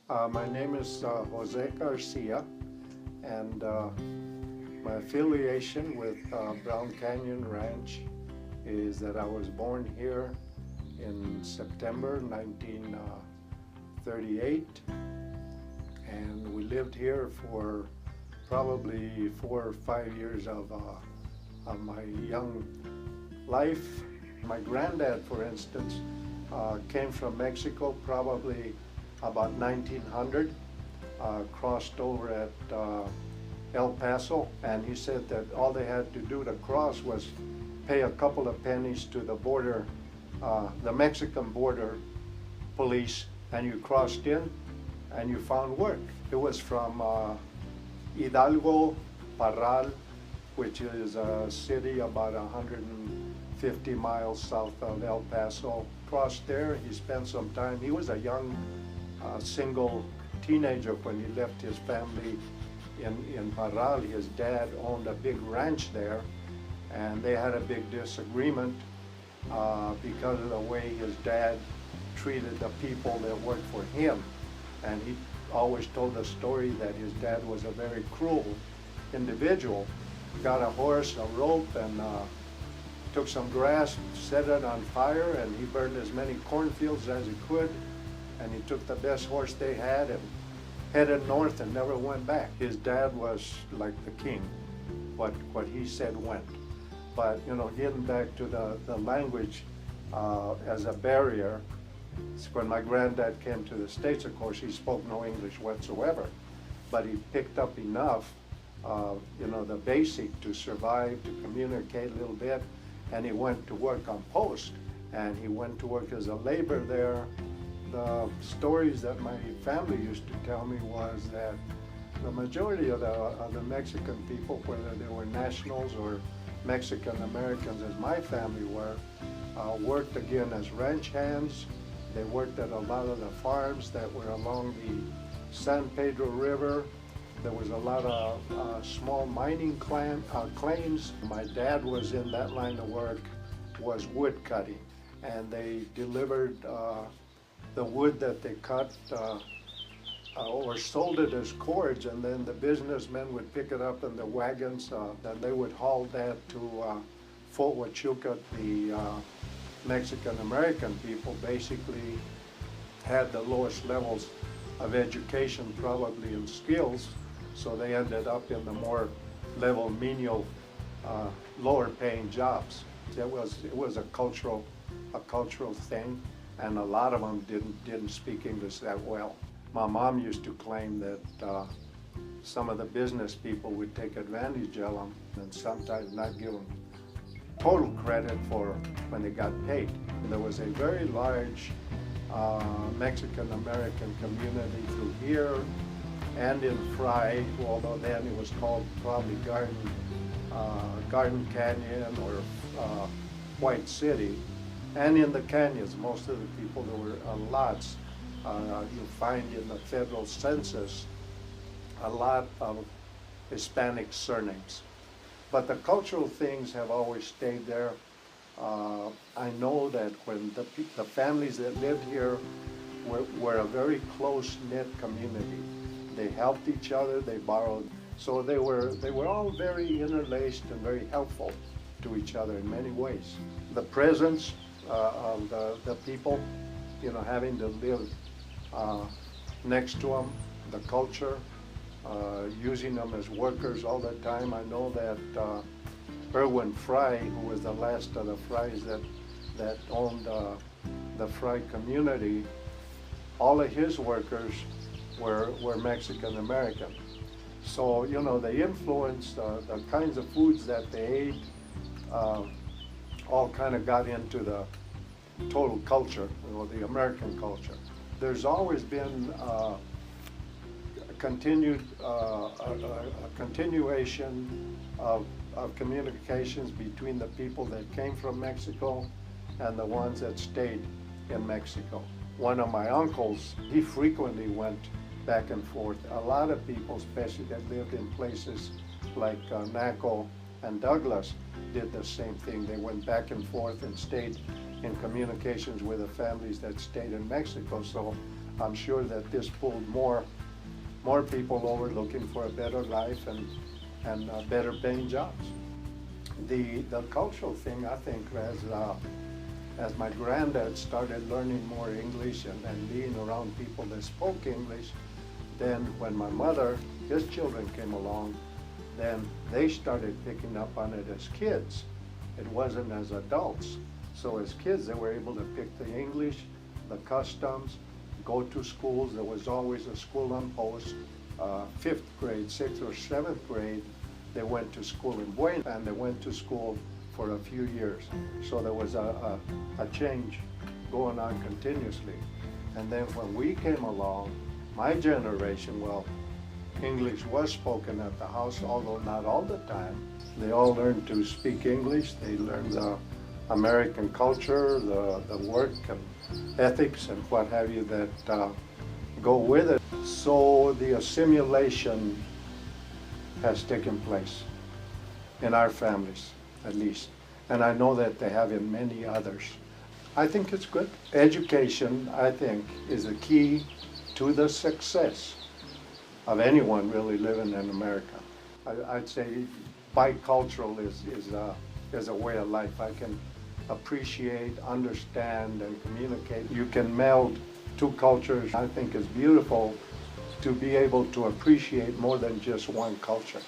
My name is Jose Garcia, and my affiliation with Brown Canyon Ranch is that I was born here in September 1938, and we lived here for probably 4 or 5 years of my young life. My granddad, for instance, came from Mexico probably about 1900, crossed over at El Paso, and he said that all they had to do to cross was pay a couple of pennies to the border, the Mexican border police, and you crossed in and you found work. It was from Hidalgo, Parral, which is a city about 150 miles south of El Paso. Crossed there, he spent some time. He was a young single teenager when he left his family in Parral. His dad owned a big ranch there, and they had a big disagreement because of the way his dad treated the people that worked for him. And he always told the story that his dad was a very cruel individual. Got a horse, a rope, and took some grass, set it on fire, and he burned as many cornfields as he could. And he took the best horse they had and headed north and never went back. His dad was like the king. What he said went. But getting back to the language as a barrier, when my granddad came to the States, of course, he spoke no English whatsoever, but he picked up enough, the basic to survive, to communicate a little bit, and he went to work on post, and he went to work as a laborer there. The stories that my family used to tell me was that the majority of the Mexican people, whether they were nationals or Mexican Americans, as my family were, worked again as ranch hands. They worked at a lot of the farms that were along the San Pedro River. There was a lot of small mining claims. My dad was in that line of work, was wood cutting, and they delivered the wood that they cut or sold it as cords, and then the businessmen would pick it up in the wagons, and they would haul that to Fort Huachuca. The Mexican-American people basically had the lowest levels of education, probably in skills, so they ended up in the more level menial, lower paying jobs. It was a cultural thing, and a lot of them didn't speak English that well. My mom used to claim that some of the business people would take advantage of them and sometimes not give them total credit for when they got paid. There was a very large Mexican-American community through here and in Fry, although then it was called probably Garden Canyon or White City. And in the canyons, most of the people, there were lots. You find in the federal census a lot of Hispanic surnames. But the cultural things have always stayed there. I know that when the families that lived here were a very close-knit community. They helped each other, they borrowed. So they were all very interlaced and very helpful to each other in many ways. The presence of the people, having to live next to them, the culture, using them as workers all the time. I know that Irwin Fry, who was the last of the Frys that owned the Fry community, all of his workers were Mexican American. So, the influence, the kinds of foods that they ate, all kind of got into the total culture, the American culture. There's always been a continuation of communications between the people that came from Mexico and the ones that stayed in Mexico. One of my uncles, he frequently went back and forth. A lot of people, especially that lived in places like Naco and Douglas, did the same thing. They went back and forth and stayed in communications with the families that stayed in Mexico. So I'm sure that this pulled more people over looking for a better life and better paying jobs. The cultural thing, I think, as my granddad started learning more English and being around people that spoke English, then when my mother, his children came along, then they started picking up on it as kids. It wasn't as adults. So as kids, they were able to pick the English, the customs, go to schools. There was always a school on post. 5th grade, 6th or 7th grade, they went to school in Buena, and they went to school for a few years. So there was a change going on continuously. And then when we came along, my generation, well, English was spoken at the house, although not all the time. They all learned to speak English. They learned the American culture, the work and ethics and what have you that go with it. So the assimilation has taken place in our families, at least. And I know that they have in many others. I think it's good. Education, I think, is a key to the success of anyone really living in America. I'd say bicultural is a way of life. I can appreciate, understand, and communicate. You can meld two cultures. I think it's beautiful to be able to appreciate more than just one culture.